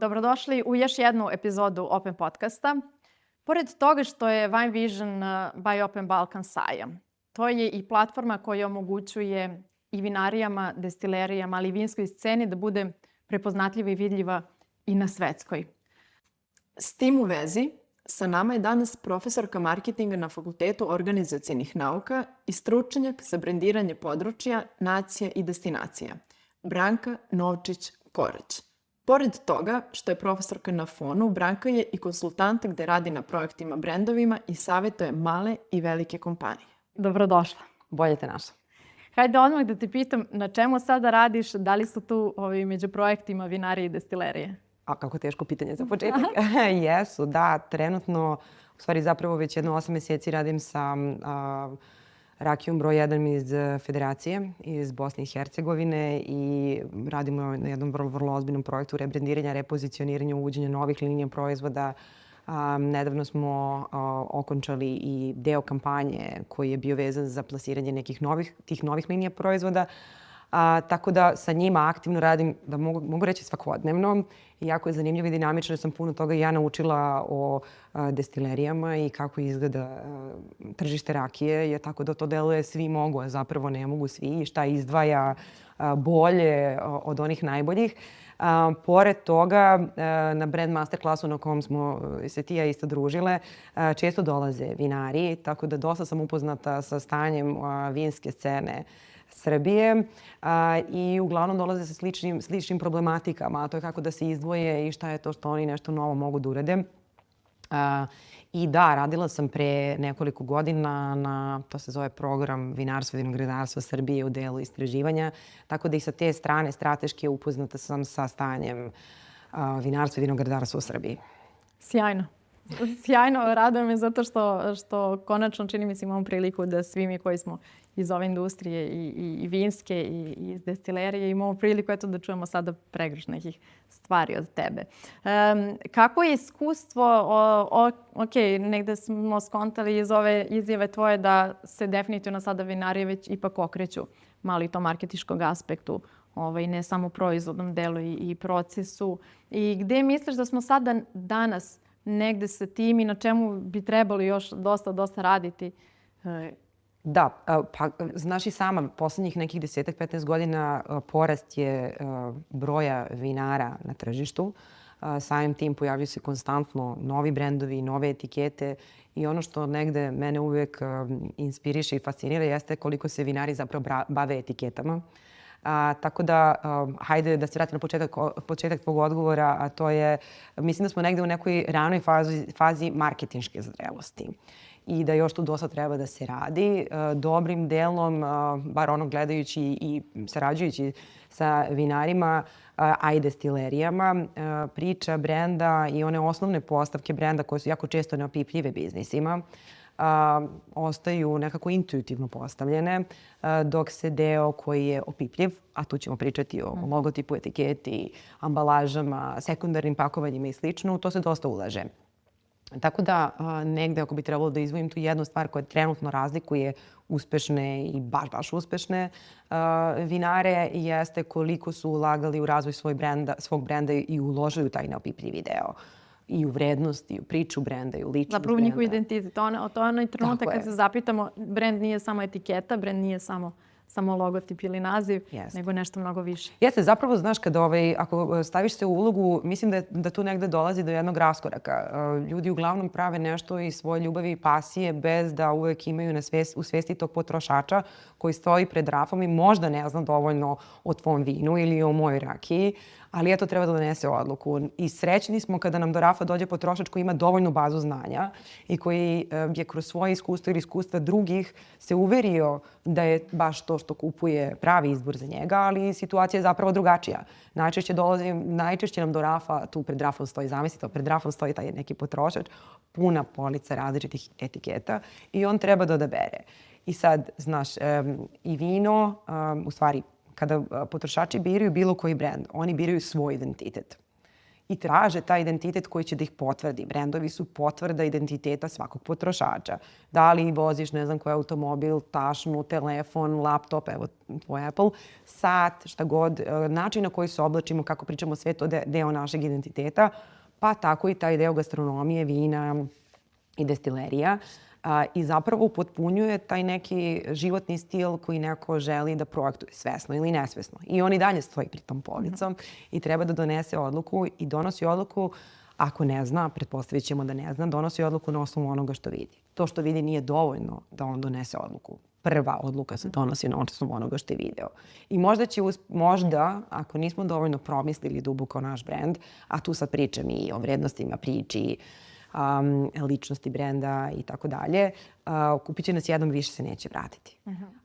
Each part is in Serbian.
Dobrodošli u još jednu epizodu Open podcasta. Pored toga što je Wine Vision by Open Balkan sajam, to je i platforma koja omogućuje i vinarijama, destilerijama, ali i vinskoj sceni da bude prepoznatljiva i vidljiva i na svetskoj. S tim u vezi, sa nama je danas profesorka marketinga na Fakultetu organizacionih nauka i stručnjak za brendiranje područja, nacija i destinacija, Branka Novčić-Korać. Pored toga što je profesorka na FON-u, Branka je i konsultanta gde radi na projektima brendovima i savjetuje male i velike kompanije. Dobrodošla. Bolje te našla. Hajde odmah da te pitam na čemu sada radiš, da li su tu među projektima vinarije i destilerije? A kako teško pitanje za početak. Jesu, da, trenutno, u stvari zapravo već jedno 8 mjeseci radim sa rakijom broj 1 iz Federacije, iz Bosne i Hercegovine i radimo na jednom vrlo ozbiljnom projektu rebrendiranja, repozicioniranja, uvođenja novih linija proizvoda. Nedavno smo okončali i deo kampanje koji je bio vezan za plasiranje tih novih linija proizvoda. Tako da sa njima aktivno radim, da mogu reći svakodnevno. I jako je zanimljivo i dinamično, sam puno toga i ja naučila o destilerijama i kako izgleda tržište rakije. Tako da to deluje svi mogu, a zapravo ne mogu svi i šta izdvaja bolje od onih najboljih. Pored toga, na brand masterclassu na kom smo se ti ja isto družile, često dolaze vinari, tako da dosta sam upoznata sa stanjem vinske scene Srbije i uglavnom dolaze sa sličnim problematikama, a to je kako da se izdvoje i šta je to što oni nešto novo mogu da urede. I da, radila sam pre nekoliko godina na, to se zove program Vinarstvo i vinogradarstvo Srbije u delu istraživanja, tako da i sa te strane strateški upoznata sam sa stanjem vinarstva i vinogradarstva u Srbiji. Sjajno. Sjajno, raduje me zato što konačno čini mi se imamo priliku da svi mi koji smo iz ove industrije i vinske i iz destilerije imamo priliku da čujemo sada pregršt nekih stvari od tebe. Kako je iskustvo, negde smo skontali iz ove izjave tvoje da se definitivno sada vinarije već ipak okreću malo i tom marketiškog aspektu, ne samo proizvodnom delu i procesu. I gde misliš da smo sada danas negde sa tim i na čemu bi trebalo još dosta raditi? Da, pa znaš i sama, poslednjih nekih 10-15 godina porast je broja vinara na tržištu. Samim tim pojavljaju se konstantno novi brendovi, nove etikete i ono što negde mene uvijek inspiriše i fascinira jeste koliko se vinari zapravo bave etiketama. Tako da, hajde da se vratim na početak tvog odgovora, a to je, mislim da smo negde u nekoj ranoj fazi marketinške zrelosti i da još tu dosta treba da se radi. Dobrim delom, bar ono gledajući i sarađujući sa vinarima, a i destilerijama, priča brenda i one osnovne postavke brenda koje su jako često neopipljive biznisima, ostaju nekako intuitivno postavljene, dok se deo koji je opipljiv, a tu ćemo pričati o logotipu, etiketi, ambalažama, sekundarnim pakovanjima i slično, to se dosta ulaže. Tako da negde ako bi trebalo da izdvojim tu jednu stvar koja trenutno razlikuje uspešne i baš uspešne vinare jeste koliko su ulagali u razvoj svog brenda i uložili u taj neopipljivi deo. I u vrednost, i u priču brenda, i u ličnost brenda. Zapravo njihov identitet. To je onaj trenutak kad se zapitamo, brend nije samo etiketa, brend nije samo logotip ili naziv, nego nešto mnogo više. Jeste, zapravo znaš ako staviš se u ulogu, mislim da tu negde dolazi do jednog raskoraka. Ljudi uglavnom prave nešto iz svoje ljubavi i pasije bez da uvek imaju u svesti tog potrošača koji stoji pred rafom i možda ne zna dovoljno o tvom vinu ili o mojoj rakiji, ali eto treba da donese odluku. I srećni smo kada nam do rafa dođe potrošač koji ima dovoljnu bazu znanja i koji je kroz svoje iskustvo ili iskustva drugih se uverio da je baš to što kupuje pravi izbor za njega, ali situacija je zapravo drugačija. Najčešće nam do rafa, tu pred rafom stoji, zamislite, pred rafom stoji taj neki potrošač, puna polica različitih etiketa i on treba da odabere. I sad, znaš, i vino, u stvari, kada potrošači biraju bilo koji brend, oni biraju svoj identitet. i traže taj identitet koji će da ih potvrdi. Brendovi su potvrda identiteta svakog potrošača. Da li voziš, ne znam koji automobil, tašnu, telefon, laptop, evo tvoj Apple, sat, šta god, način na koji se oblačimo, kako pričamo, sve to deo našeg identiteta, pa tako i taj deo gastronomije, vina i destilerija. I zapravo upotpunjuje taj neki životni stil koji neko želi da projektuje, svesno ili nesvesno. I on i dalje stoji pri tom policom i treba da donese odluku i donosi odluku, ako ne zna, pretpostavit ćemo da ne zna, donosi odluku na osnovu onoga što vidi. To što vidi nije dovoljno da on donese odluku. Prva odluka se donosi na osnovu onoga što je video. I možda, ako nismo dovoljno promislili duboko naš brend, a tu sad pričam i o vrednostima, priči, ličnosti brenda i tako dalje, kupit će nas jednom, više se neće vratiti.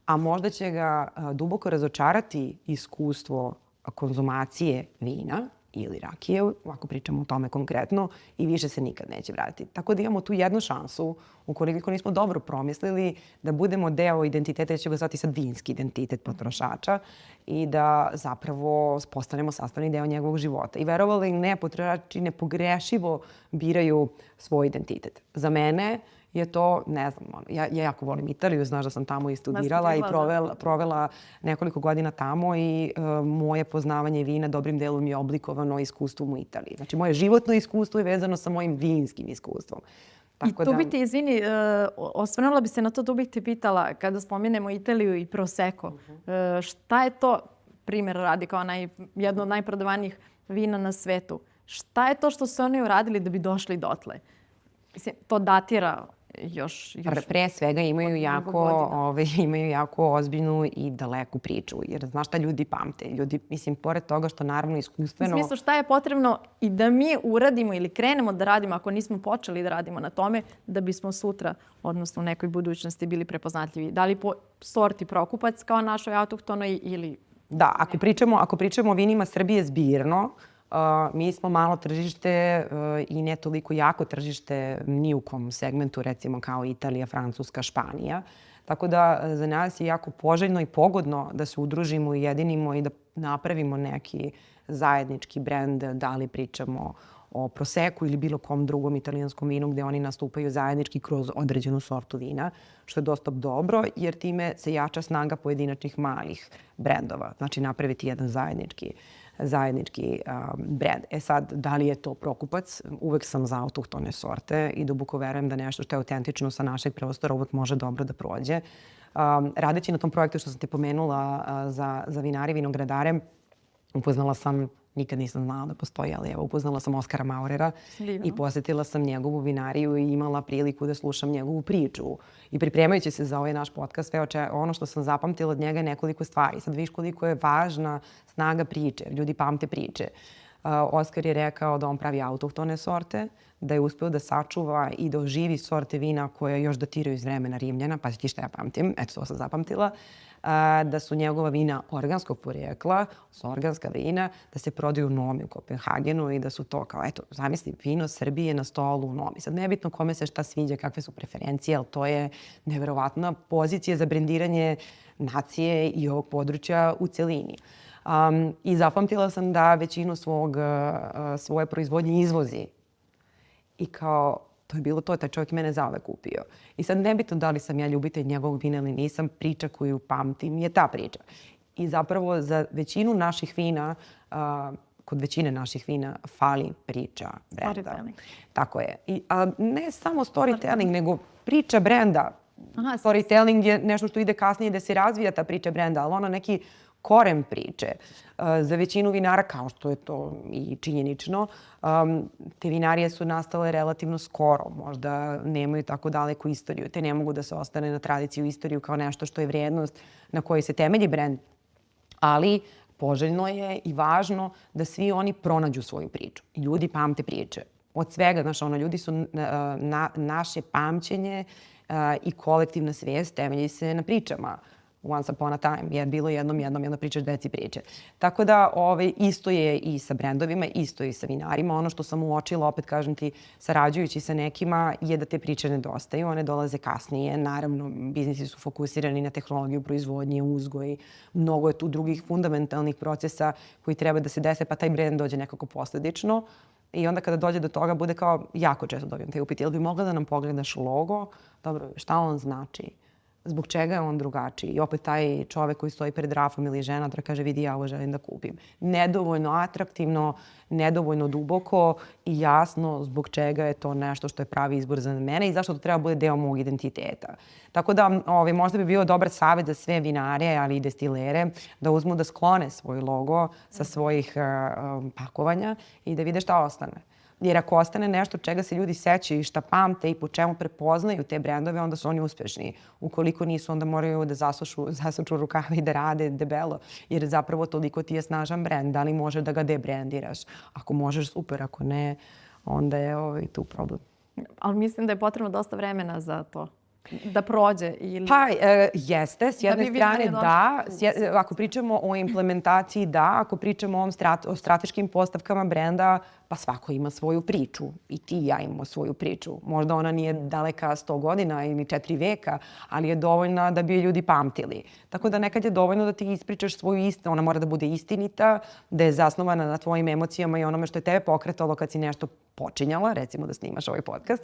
A možda će ga duboko razočarati iskustvo konzumacije vina ili rakije, ako pričamo o tome konkretno, i više se nikad neće vratiti. Tako da imamo tu jednu šansu, ukoliko nismo dobro promislili, da budemo deo identiteta, jer će ga zvati sad vinski identitet potrošača i da zapravo postanemo sastavni deo njegovog života. I verovali ili ne, potrošači nepogrešivo biraju svoj identitet. Za mene je to, ne znam, ja jako volim Italiju, znaš da sam tamo i studirala i provela nekoliko godina tamo i moje poznavanje vina dobrim delom je oblikovano iskustvom u Italiji. Znači, moje životno iskustvo je vezano sa mojim vinskim iskustvom. Tako I tu bi ti, izvini, osvrnula bi se na to, tu bih te pitala, kada spomenemo Italiju i Prosecco, šta je to, primjer radi kao jedno od najprodavanijih vina na svetu, šta je to što su oni uradili da bi došli dotle? Mislim, to datira još pre svega imaju jako ozbiljnu i daleku priču. Jer znaš šta ljudi pamte? Ljudi, mislim, pored toga što naravno iskustveno... U smislu šta je potrebno i da mi uradimo ili krenemo da radimo, ako nismo počeli da radimo na tome, da bismo sutra, odnosno u nekoj budućnosti, bili prepoznatljivi. Da li po sorti Prokupac kao našoj autohtonoj ili... Da, ako pričamo o vinima Srbije zbirno, mi smo malo tržište i ne toliko jako tržište ni u kom segmentu, recimo kao Italija, Francuska, Španija. Tako da za nas je jako poželjno i pogodno da se udružimo i jedinimo i da napravimo neki zajednički brend, da li pričamo o Proseccu ili bilo kom drugom italijanskom vinu gde oni nastupaju zajednički kroz određenu sortu vina, što je dosta dobro jer time se jača snaga pojedinačnih malih brendova. Znači napraviti jedan zajednički brend. Sad, da li je to Prokupac? Uvek sam za autohtone sorte i duboko verujem da nešto što je autentično sa našeg prostora uvek može dobro da prođe. Radeći na tom projektu što sam te pomenula za vinare i vinogradare, upoznala sam, nikad nisam znala da postoji, ali evo, upoznala sam Oskara Maurera i posetila sam njegovu vinariju i imala priliku da slušam njegovu priču. I pripremajući se za ovaj naš podcast, ono što sam zapamtila od njega je nekoliko stvari. Sad viš koliko je važna snaga priče, ljudi pamte priče. Oskar je rekao da on pravi autohtone sorte, da je uspeo da sačuva i da oživi sorte vina koje još datiraju iz vremena Rimljana, pa ti šta ja pamtim, eto to sam zapamtila, da su njegova vina organskog porijekla, organska vina, da se prodaju u Nomi u Kopenhagenu i da su to kao, eto, zamisli, vino Srbije na stolu u Nomi. Sad nebitno kome se šta sviđa, kakve su preferencije, ali to je neverovatna pozicija za brendiranje nacije i ovog područja u celini. I zapamtila sam da većinu svoje proizvodnje izvozi. I kao, to je bilo to, taj čovjek mene zauvek kupio. I sad nebitno da li sam ja ljubitelj njegovog vina ili nisam, priča koju pamtim je ta priča. I zapravo za većinu naših vina, kod većine naših vina fali priča brenda. Tako je. Ne samo storytelling, nego priča brenda. Storytelling je nešto što ide kasnije da se razvija ta priča brenda, ali ono neki koren priče. Za većinu vinara, kao što je to i činjenično, te vinarije su nastale relativno skoro, možda nemaju tako daleku istoriju, te ne mogu da se ostane na tradiciju i istoriju kao nešto što je vrijednost na kojoj se temelji brend. Ali poželjno je i važno da svi oni pronađu svoju priču. Ljudi pamte priče. Od svega, znaš, ljudi su naše pamćenje i kolektivna svijest temelji se na pričama. Once upon a time, jer bilo jednom pričaš deci priče. Tako da isto je i sa brendovima, isto je i sa vinarima. Ono što sam uočila, opet kažem ti, sarađujući sa nekima, je da te priče nedostaju. One dolaze kasnije. Naravno, biznisi su fokusirani na tehnologiju, proizvodnje, uzgoj. Mnogo je tu drugih fundamentalnih procesa koji treba da se dese, pa taj brend dođe nekako posledično. I onda kada dođe do toga, bude kao, jako često dobijem te upite, jel bi mogla da nam pogledaš logo? Dobro, šta on znači? Zbog čega je on drugačiji? I opet taj čovek koji stoji pred rafom ili žena da kaže vidi ja ovo želim da kupim. Nedovoljno atraktivno, nedovoljno duboko i jasno zbog čega je to nešto što je pravi izbor za mene i zašto to treba bude deo mog identiteta. Tako da možda bi bio dobar savjet za sve vinare, ali i destilere da uzmu da sklone svoj logo sa svojih pakovanja i da vide šta ostane. Jer ako ostane nešto čega se ljudi sećaju i šta pamte i po čemu prepoznaju te brendove, onda su oni uspešni. Ukoliko nisu, onda moraju da zasuču rukave i da rade debelo. Jer zapravo toliko ti je snažan brend. Da li možeš da ga debrendiraš? Ako možeš, super. Ako ne, onda je tu problem. Ali mislim da je potrebno dosta vremena za to. Da prođe ili... Pa, jeste. S jedne strane da. Ako pričamo o implementaciji da. Ako pričamo o strateškim postavkama brenda, pa svako ima svoju priču. I ti i ja imamo svoju priču. Možda ona nije daleka 100 godina ili 4 veka, ali je dovoljna da bi je ljudi pamtili. Tako da nekad je dovoljno da ti ispričaš svoju istinu. Ona mora da bude istinita, da je zasnovana na tvojim emocijama i onome što je tebe pokretalo kad si nešto počinjala, recimo da snimaš ovaj podcast.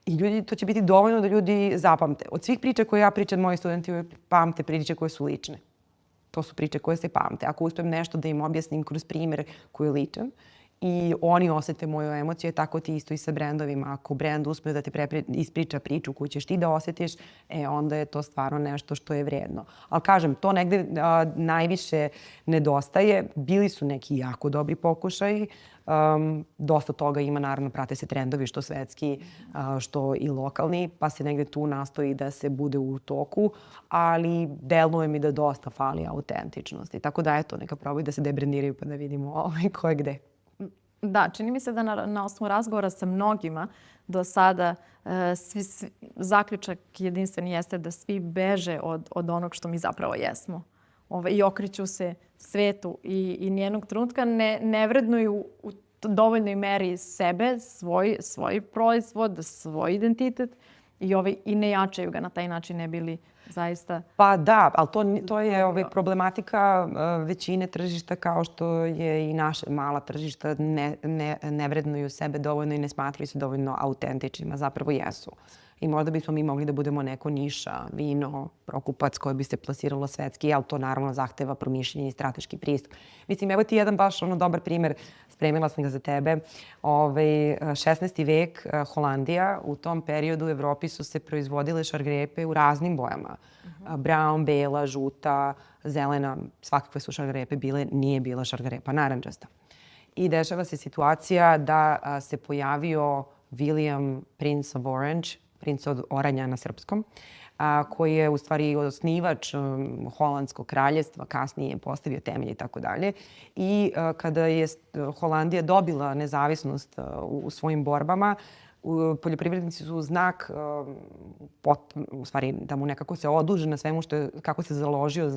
I ljudi, to će biti dovoljno da ljudi zapamte. Od svih priča koje ja pričam, moji studenti pamte priče koje su lične. To su priče koje se pamte. Ako uspem nešto da im objasnim kroz primjer koji je ličan i oni osete moju emociju, tako ti isto i sa brendovima. Ako brend uspe da ti ispriča priču koju ćeš ti da osjetiš, onda je to stvarno nešto što je vredno. Ali kažem, to negde najviše nedostaje. Bili su neki jako dobri pokušaji. Dosta toga ima, naravno, prate se trendovi što svetski, što i lokalni, pa se negde tu nastoji da se bude u toku, ali deluje mi da dosta fali autentičnosti. Tako da, eto, neka probaju da se debrendiraju pa da vidimo ko je gde. Da, čini mi se da na osnovu razgovora sa mnogima do sada zaključak jedinstven jeste da svi beže od onog što mi zapravo jesmo. I okreću se svetu i nijednog trenutka ne vrednuju u dovoljnoj meri sebe, svoj proizvod, svoj identitet i ne jačaju ga na taj način, ne bili zaista... Pa da, ali to je problematika većine tržišta kao što je i naše mala tržišta ne vrednuju sebe dovoljno i ne smatraju se dovoljno autentičnima, zapravo jesu. I možda bismo mi mogli da budemo neko niša, vino, prokupac koje bi se plasiralo svetski, ali to naravno zahteva promišljenje i strateški pristup. Mislim, evo ti jedan baš dobar primjer, spremila sam ga za tebe. 16. vek, Holandija, u tom periodu u Evropi su se proizvodile šargarepe u raznim bojama. Brown, bela, žuta, zelena, svakakve su šargarepe bile, nije bila šargarepa narandžasta. I dešava se situacija da se pojavio William Prince of Orange, princ od Oranja na srpskom, koji je u stvari osnivač Holandskog kraljestva, kasnije postavio temelje i tako dalje. I kada je Holandija dobila nezavisnost u svojim borbama, poljoprivrednici su znak, u stvari da mu nekako se oduže na svemu kako se založio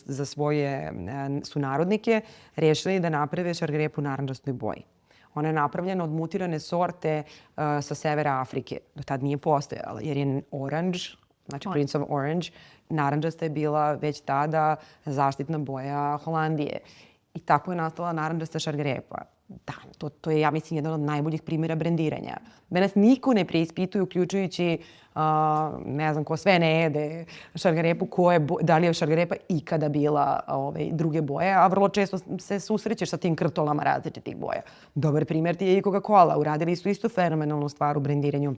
za svoje sunarodnike, rešili da naprave šargarepu u narandžastoj boji. Ona je napravljena od mutirane sorte sa severa Afrike. Do tad nije postojala jer je orange, znači Prince of Orange, narandžasta je bila već tada zaštitna boja Holandije. I tako je nastala narandžasta šargarepa. Da, to je, ja mislim, jedan od najboljih primjera brendiranja. Danas niko ne preispituje, uključujući, ne znam ko sve ne jede šargarepu, da li je šargarepa ikada bila druge boje, a vrlo često se susrećeš sa tim krtolama različitih boja. Dobar primjer ti je i Coca-Cola. Uradili su isto fenomenalnu stvar u brendiranju.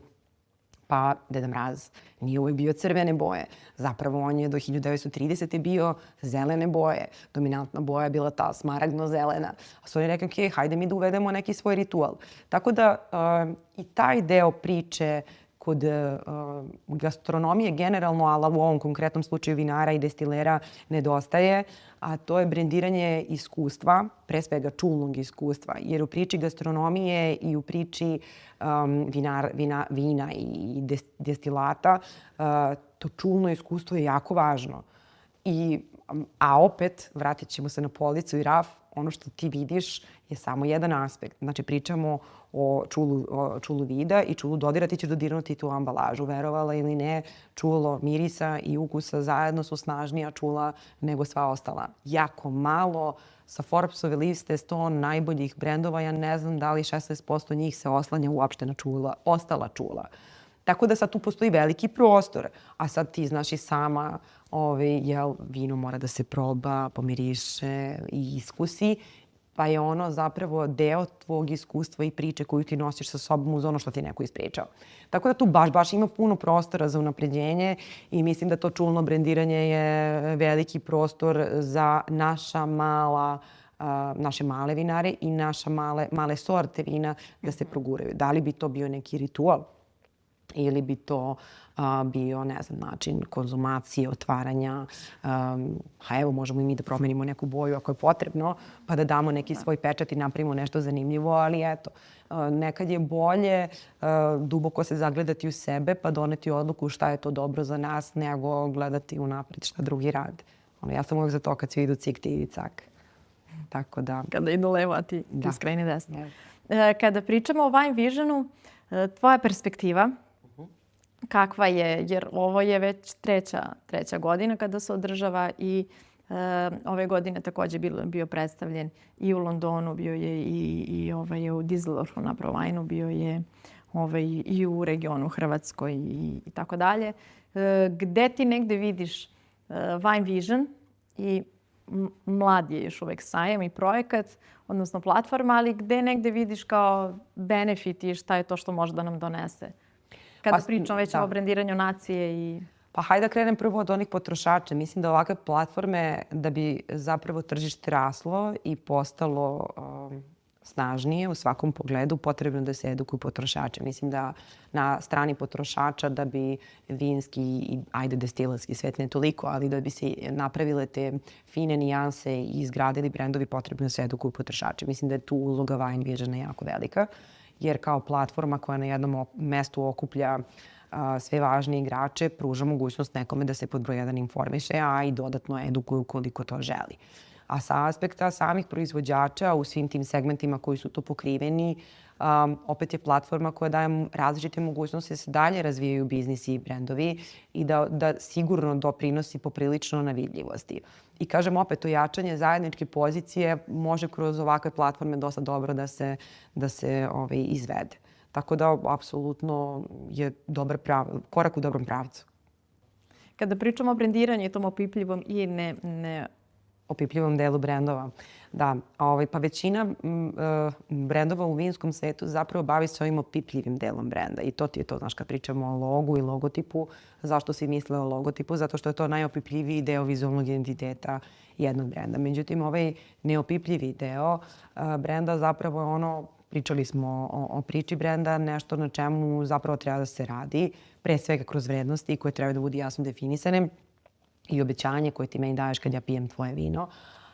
Pa Deda Mraz nije uvijek bio crvene boje. Zapravo on je do 1930. bio zelene boje. Dominantna boja je bila ta smaragdno-zelena. A su oni rekli, ok, hajde mi da uvedemo neki svoj ritual. Tako da i taj deo priče kod gastronomije generalno, ali u ovom konkretnom slučaju vinara i destilera nedostaje, a to je brendiranje iskustva, pre svega čulnog iskustva. Jer u priči gastronomije i u priči vina i destilata to čulno iskustvo je jako važno. A opet, vratit ćemo se na policu i raf, ono što ti vidiš je samo jedan aspekt. Znači, pričamo o čulu vida i čulu dodira, ti ćeš dodirnuti tu ambalažu. Verovala ili ne, čulo mirisa i ukusa zajedno su snažnija čula nego sva ostala. Jako malo sa Forbesove liste 100 najboljih brendova, ja ne znam da li 16% njih se oslanja uopšte na ostala čula. Tako da sad tu postoji veliki prostor. A sad ti znaš i sama, vino mora da se proba, pomiriše i iskusi. Pa je ono zapravo deo tvog iskustva i priče koju ti nosiš sa sobom uz ono što ti neko ispričao. Tako da tu baš ima puno prostora za unapređenje i mislim da to čulno brendiranje je veliki prostor za naše male vinare i naše male sorte vina da se proguraju. Da li bi to bio neki ritual ili bi to bio, ne znam, način konzumacije, otvaranja. Evo, možemo i mi da promenimo neku boju ako je potrebno, pa da damo neki svoj pečat i napravimo nešto zanimljivo, ali eto, nekad je bolje duboko se zagledati u sebe pa doneti odluku šta je to dobro za nas nego gledati unapred šta drugi rade. Ja sam uvijek za to kad svi idu cik ti i cak. Tako da... Kada idu levo, a ti skreni desno. Kada pričamo o Wine Visionu, tvoja perspektiva, kakva je, jer ovo je već treća godina kada se održava i ove godine također bio predstavljen i u Londonu, bio je i u Düsseldorfu na ProWine-u, bio je i u regionu Hrvatskoj i tako dalje. Gde ti negde vidiš Wine Vision i mlad je još uvek sajam i projekat, odnosno platforma, ali gde negde vidiš kao benefit i šta je to što može da nam donese? Kada pričam već o brendiranju nacije i... Pa hajde da krenem prvo od onih potrošača. Mislim da ovakve platforme, da bi zapravo tržište raslo i postalo snažnije u svakom pogledu, potrebno da se edukuju potrošače. Mislim da na strani potrošača da bi vinski i destilarski svet ne toliko, ali da bi se napravile te fine nijanse i izgradili brendovi, potrebno da se edukuju potrošače. Mislim da je tu uloga Wine Visiona jako velika, jer kao platforma koja na jednom mestu okuplja sve važne igrače, pruža mogućnost nekome da se pod broj 1 informiše, a i dodatno edukuju koliko to želi. A sa aspekta samih proizvođača u svim tim segmentima koji su tu pokriveni, opet je platforma koja daje različite mogućnosti da se dalje razvijaju biznisi i brendovi i da sigurno doprinosi poprilično na vidljivosti. I kažem opet, ojačanje zajedničke pozicije može kroz ovakve platforme dosta dobro da se izvede. Tako da, apsolutno je korak u dobrom pravcu. Kada pričamo o brendiranju i tom opipljivom i ne opipljivom delu brendova. Da, pa većina brendova u vinskom svetu zapravo bavi se ovim opipljivim delom brenda. I to ti je to, znaš, kad pričamo o logu i logotipu, zašto si misle o logotipu? Zato što je to najopipljiviji deo vizualnog identiteta jednog brenda. Međutim, ovaj neopipljivi deo brenda zapravo je ono, pričali smo o priči brenda, nešto na čemu zapravo treba da se radi, pre svega kroz vrednosti koje treba da budu jasno definisane i obećanje koje ti meni daješ kad ja pijem tvoje vino,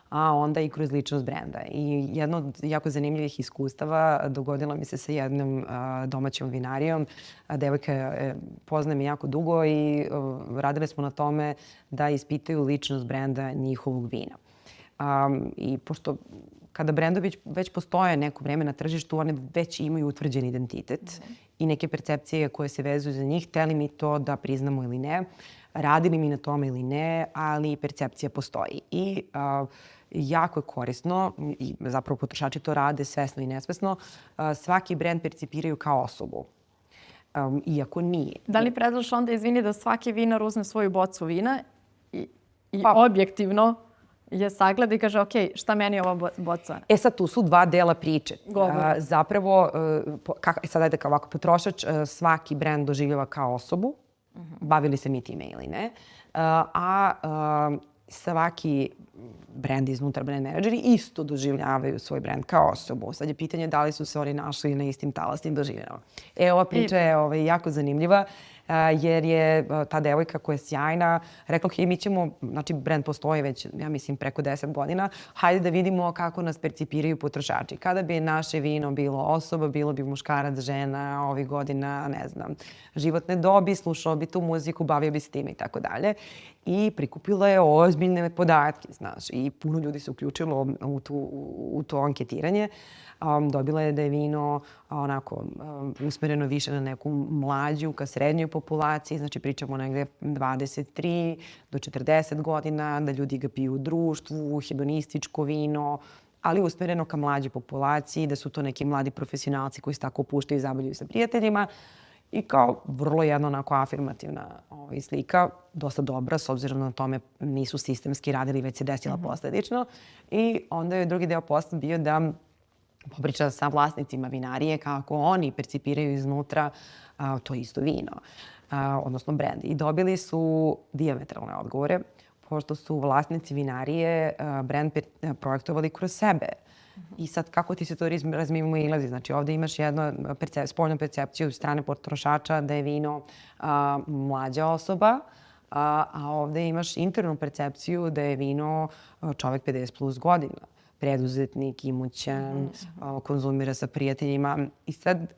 a onda i kroz ličnost brenda. I jedno od jako zanimljivih iskustava dogodilo mi se sa jednom domaćom vinarijom. Devojka poznaje me jako dugo i radili smo na tome da ispitaju ličnost brenda njihovog vina. I pošto kada brendovi već postoje neko vreme na tržištu, one već imaju utvrđen identitet i neke percepcije koje se vezuju za njih, hteli mi to da priznamo ili ne, radili mi na tome ili ne, ali percepcija postoji. I jako je korisno, i zapravo potrošači to rade svesno i nesvesno, svaki brend percipiraju kao osobu. Iako nije. Da li predlaš onda, izvini, da svaki vinar uzme svoju bocu vina i objektivno je sagleda i kaže, ok, šta meni je ova boca? Sad tu su dva dela priče. Zapravo, sad ajde kao ovako, potrošač svaki brend doživljava kao osobu, bavili se mi time ili ne, a svaki brend iznutra, brand menadžeri isto doživljavaju svoj brend kao osobu. Sad je pitanje da li su se oni našli na istim talasnim doživljavama. Ova priča je jako zanimljiva jer je ta devojka koja je sjajna rekla, ok, mi ćemo, znači brand postoji već, ja mislim, preko 10 godina, hajde da vidimo kako nas percipiraju potrošači. Kada bi naše vino bilo osoba, bilo bi muškarac, žena, ovih godina, ne znam, životne dobi, slušao bi tu muziku, bavio bi se time i tako dalje. I prikupila je ozbiljne podatke, znaš, i puno ljudi se uključilo u to anketiranje. Dobila je da je vino onako usmereno više na neku mlađu ka srednjoj populaciji, znači pričamo negde 23 do 40 godina, da ljudi ga piju u društvu, hedonističko vino, ali usmereno ka mlađoj populaciji, da su to neki mladi profesionalci koji se tako opuštaju i zabavljaju sa prijateljima. I kao vrlo jedna onako afirmativna slika, dosta dobra, s obzirom na tome nisu sistemski radili, već se desila posledično. I onda je drugi deo posla bio da popriča sa vlasnicima vinarije kako oni percipiraju iznutra to isto vino, odnosno brend. I dobili su dijametralne odgovore, pošto su vlasnici vinarije brend projektovali kroz sebe. I sad kako ti se to razmimo i ilazi? Znači ovde imaš jednu spoljnu percepciju od strane potrošača da je vino mlađa osoba, a ovde imaš internu percepciju da je vino čovek 50 plus godina. Preduzetnik, imućan, konzumira sa prijateljima. I sad,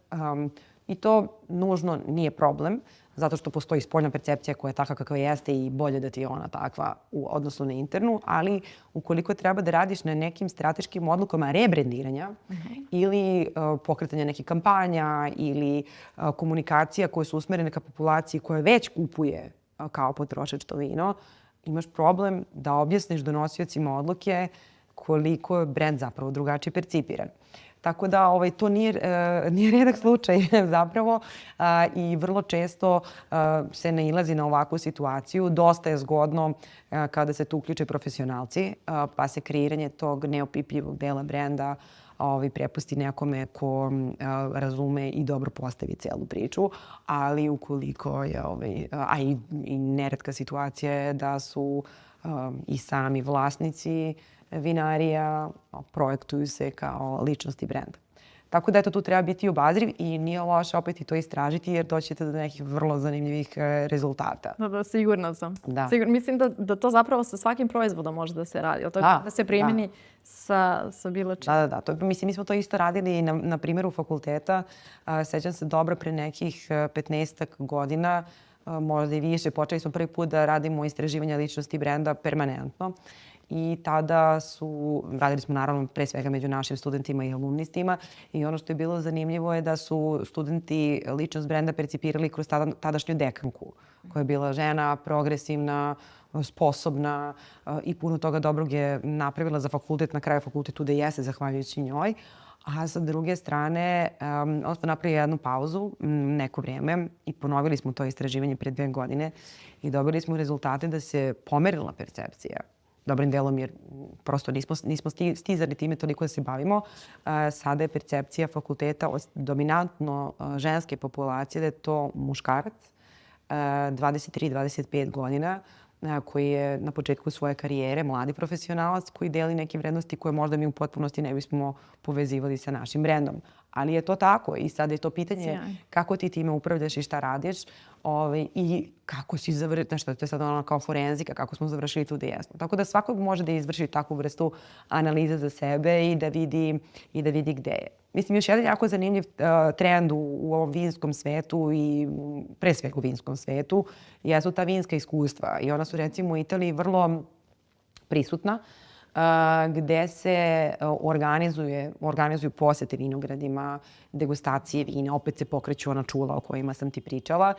i to nužno nije problem, zato što postoji spoljna percepcija koja je takva kakva jeste i bolje da ti je ona takva u odnosu na internu, ali ukoliko treba da radiš na nekim strateškim odlukama rebrendiranja ili pokretanja nekih kampanja ili komunikacija koje su usmerene ka populaciji koja već kupuje kao potrošač to vino, imaš problem da objasniš donosiocima odluke koliko je brend zapravo drugačije percipiran. Tako da to nije redak slučaj zapravo i vrlo često se nailazi na ovakvu situaciju. Dosta je zgodno kada se tu uključe profesionalci, pa se kreiranje tog neopipljivog dela brenda prepusti nekome ko razume i dobro postavi celu priču, ali ukoliko je, a i neretka situacija je da su i sami vlasnici vinarija projektuju se kao ličnosti brenda. Tako da tu treba biti obazriv i nije loše opet i to istražiti jer doćete do nekih vrlo zanimljivih rezultata. Da, sigurna sam. Da. Mislim da to zapravo sa svakim proizvodom može da se radi. Da se primjeni sa bilo čim. Da. Mislim, mi smo to isto radili na primjeru fakulteta. Sećam se dobro pre nekih 15 godina, možda i više. Počeli smo prvi put da radimo istraživanja ličnosti brenda permanentno. I tada radili smo naravno pre svega među našim studentima i alumnistima i ono što je bilo zanimljivo je da su studenti ličnost brenda percipirali kroz tadašnju dekanku koja je bila žena, progresivna, sposobna i puno toga dobrog je napravila za fakultet, na kraju fakultetu da jeste zahvaljujući njoj. A sa druge strane, onda smo napravili jednu pauzu neko vrijeme i ponovili smo to istraživanje pre 2 godine i dobili smo rezultate da se pomerila percepcija. Dobrim delom jer prosto nismo stizali time toliko da se bavimo. Sada je percepcija fakulteta dominantno ženske populacije da je to muškarac 23-25 godina koji je na početku svoje karijere mladi profesionalac koji deli neke vrednosti koje možda mi u potpunosti ne bismo povezivali sa našim brendom. Ali je to tako i sad je to pitanje kako ti time upravljaš i šta radiš i kako si završiti, nešto to je sad ono kao forenzika, kako smo završili tu gde jesmo. Tako da svakog može da izvrši takvu vrstu analize za sebe i da vidi gde je. Mislim, još jedan jako zanimljiv trend u ovom vinskom svetu i pre svega u vinskom svetu jesu ta vinska iskustva. I ona su recimo u Italiji vrlo prisutna gde se organizuju posete vinogradima, degustacije vina, opet se pokreću ona čula o kojima sam ti pričala,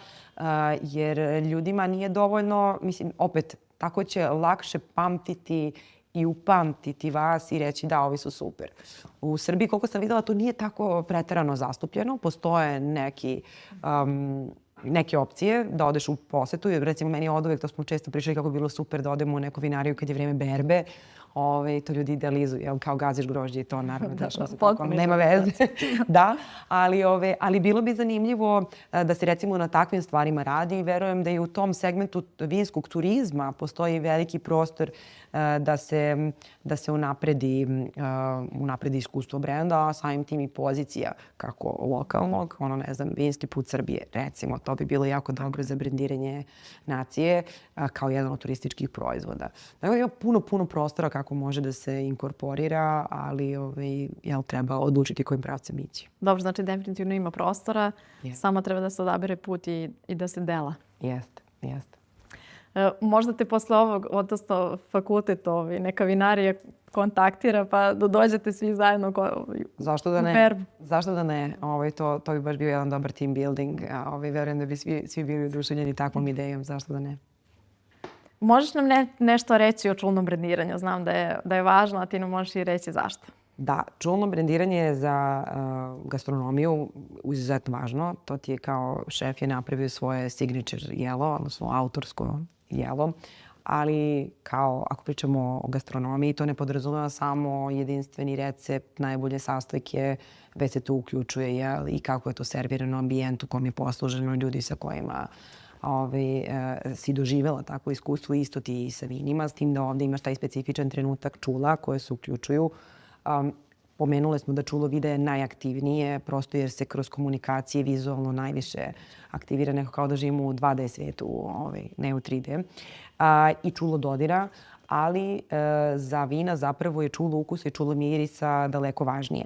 jer ljudima nije dovoljno, mislim, opet, tako će lakše pamtiti i upamtiti vas i reći da, ovi su super. U Srbiji, koliko sam videla, to nije tako preterano zastupljeno. Postoje neke opcije da odeš u posetu. Recimo, meni je od uvek, to smo često pričali kako bi bilo super da odemo u neku vinariju kad je vreme berbe. To ljudi idealizuju, jel, kao gaziš grožđe i to naravno dešava se tako, potpuno nema veze. Da, ali bilo bi zanimljivo da se recimo na takvim stvarima radi i verujem da i u tom segmentu vinskog turizma postoji veliki prostor da se unapredi iskustvo brenda, a samim tim i pozicija kako lokalnog, vinski put Srbije, recimo, to bi bilo jako dobro za brendiranje nacije kao jedan od turističkih proizvoda. Dakle, ima puno prostora kako može da se inkorporira, ali treba odlučiti kojim pravcem ići. Dobro, znači definitivno ima prostora, samo treba da se odabere put i da se dela. Jeste. Možda te posle ovog, odnosno fakultet, neka vinarija kontaktira pa da dođete svi zajedno Zašto da ne? Zašto da ne? To bi baš bio jedan dobar team building. Verujem da bi svi bili oduševljeni takvom idejom. Zašto da ne? Možeš nam nešto reći o čulnom brendiranju? Znam da je važno, a ti nam možeš i reći zašto. Da, čulno brendiranje je za gastronomiju izuzetno važno. To ti je kao šef je napravio svoje signature jelo, odnosno autorsko jelo. Ali kao ako pričamo o gastronomiji, to ne podrazumeva samo jedinstveni recept, najbolje sastojke, već se tu uključuje i kako je to servirano, ambijent u kom je posluženo, ljudi sa kojima si doživjela takvo iskustvo, isto ti i sa vinima, s tim da ovdje imaš taj specifičan trenutak čula koje se uključuju. Pomenule smo da čulo vide je najaktivnije, prosto jer se kroz komunikacije vizualno najviše aktivira, neko kao da živimo u 2D svijetu, ne u 3D. I čulo dodira, ali za vina zapravo je čulo ukusa i čulo mirisa daleko važnije.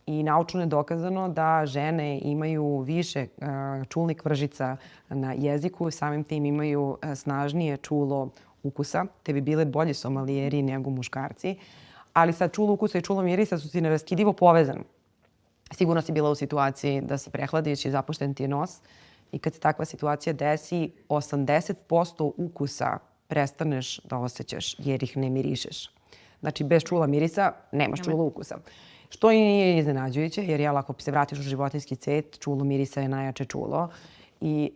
I naučno je dokazano da žene imaju više čulnih vržica na jeziku, samim tim imaju snažnije čulo ukusa, te bi bile bolji somalijeri nego muškarci. Ali sad čulo ukusa i čulo mirisa su ti neraskidivo povezani. Sigurno si bila u situaciji da se prehladiš i zapušten ti je nos. I kad se takva situacija desi, 80% ukusa prestaneš da osjećaš jer ih ne mirišeš. Znači, bez čula mirisa nemaš čulo ukusa. Što i nije iznenađujuće, jer ako se vratiš u životinjski cvet, čulo mirisa je najjače čulo. I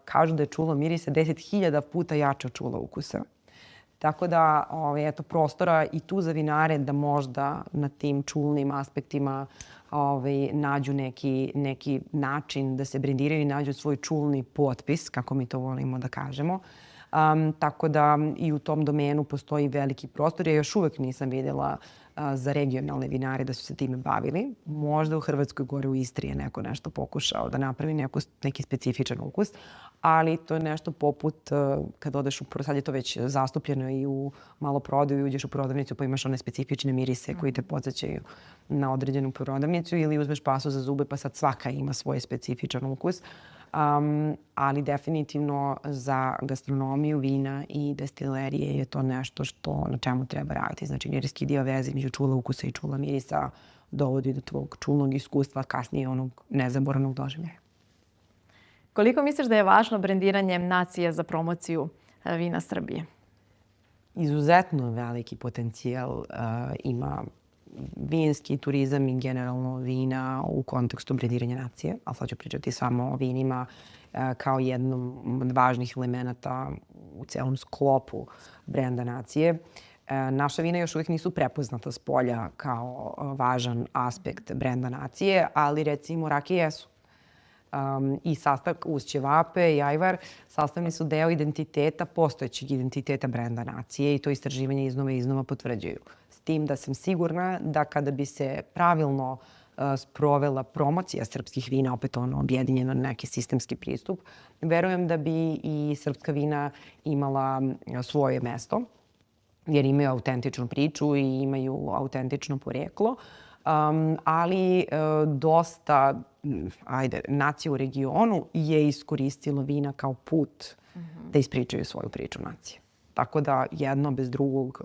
kažu da je čulo mirisa 10.000 puta jače od čula ukusa. Tako da, eto, prostora i tu za vinare da možda na tim čulnim aspektima nađu neki način da se brendiraju i nađu svoj čulni potpis, kako mi to volimo da kažemo. Tako da i u tom domenu postoji veliki prostor. Ja još uvek nisam vidjela za regionalne vinare da su se time bavili. Možda u Hrvatskoj gore u Istri je neko nešto pokušao da napravi neki specifičan ukus, ali to je nešto poput kad odeš sad je to već zastupljeno i u maloprodaju, uđeš u prodavnicu pa imaš one specifične mirise koji te podsjećaju na određenu prodavnicu ili uzmeš pasu za zube pa sad svaka ima svoj specifičan ukus. Ali definitivno za gastronomiju, vina i destilerije je to nešto na čemu treba raditi. Znači, neraskidiva veza između čula ukusa i čula mirisa dovodi do tvog čulnog iskustva, kasnije onog nezaboravnog doživljaja. Koliko misliš da je važno brendiranje nacije za promociju vina Srbije? Izuzetno veliki potencijal ima vinski turizam i generalno vina u kontekstu brendiranja nacije, ali sad ću pričati samo o vinima kao jednom od važnih elemenata u celom sklopu brenda nacije. Naša vina još uvijek nisu prepoznata s polja kao važan aspekt brenda nacije, ali recimo rakije jesu. I sastavak uz ćevape i ajvar sastavni su deo identiteta, postojećeg identiteta brenda nacije i to istraživanje iznova potvrđuju. S tim da sam sigurna da kada bi se pravilno sprovela promocija srpskih vina, opet objedinjeno na neki sistemski pristup, verujem da bi i srpska vina imala svoje mesto, jer imaju autentičnu priču i imaju autentično poreklo. Ali dosta nacija u regionu je iskoristilo vina kao put da ispričaju svoju priču nacije. Tako da jedno bez drugog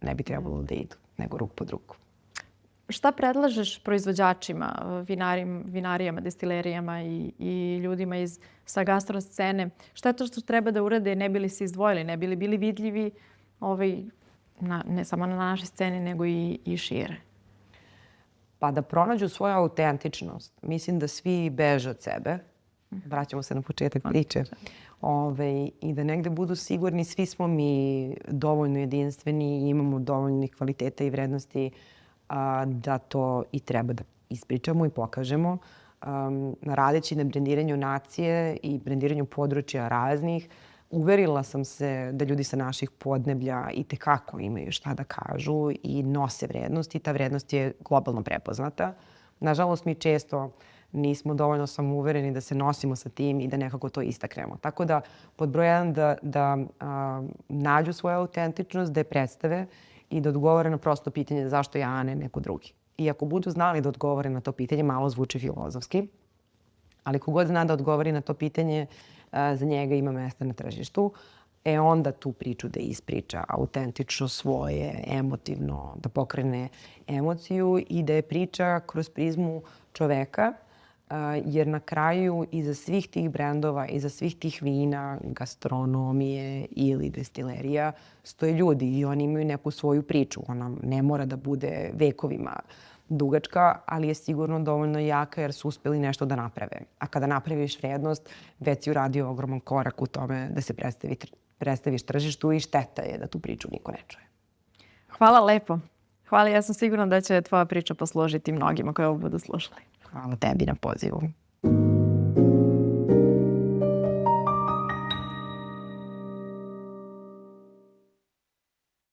ne bi trebalo da idu, nego ruk pod ruku. Šta predlažeš proizvođačima, vinarijama, destilerijama i ljudima sa gastro scene? Šta je to što treba da urade, ne bi li se izdvojili, ne bi li bili vidljivi ne samo na našoj sceni, nego i šire? Pa da pronađu svoju autentičnost. Mislim da svi beže od sebe. Vraćamo se na početak priče. I da negde budu sigurni, svi smo mi dovoljno jedinstveni i imamo dovoljnih kvaliteta i vrednosti da to i treba da ispričamo i pokažemo. Radeći na brendiranju nacije i brendiranju područja raznih, uverila sam se da ljudi sa naših podneblja i tekako imaju šta da kažu i nose vrednost i ta vrednost je globalno prepoznata. Nažalost, mi često nismo dovoljno samouvereni da se nosimo sa tim i da nekako to istaknemo. Tako da, pod broj 1, da nađu svoju autentičnost, da je predstave i da odgovore na prosto pitanje zašto ja, a ne neko drugi. I ako budu znali da odgovore na to pitanje, malo zvuči filozofski, ali kogod zna da odgovori na to pitanje, za njega ima mesta na tržištu, onda tu priču da ispriča autentično svoje, emotivno, da pokrene emociju i da je priča kroz prizmu čoveka, jer na kraju iza svih tih brendova, iza svih tih vina, gastronomije ili destilerija stoje ljudi i oni imaju neku svoju priču. Ona ne mora da bude vekovima dugačka, ali je sigurno dovoljno jaka jer su uspeli nešto da naprave. A kada napraviš vrednost, već si uradio ogroman korak u tome da se predstaviš tržištu i šteta je da tu priču niko ne čuje. Hvala lepo. Hvala, ja sam sigurna da će tvoja priča poslužiti mnogima koji ovo budu slušali. Hvala tebi na pozivu.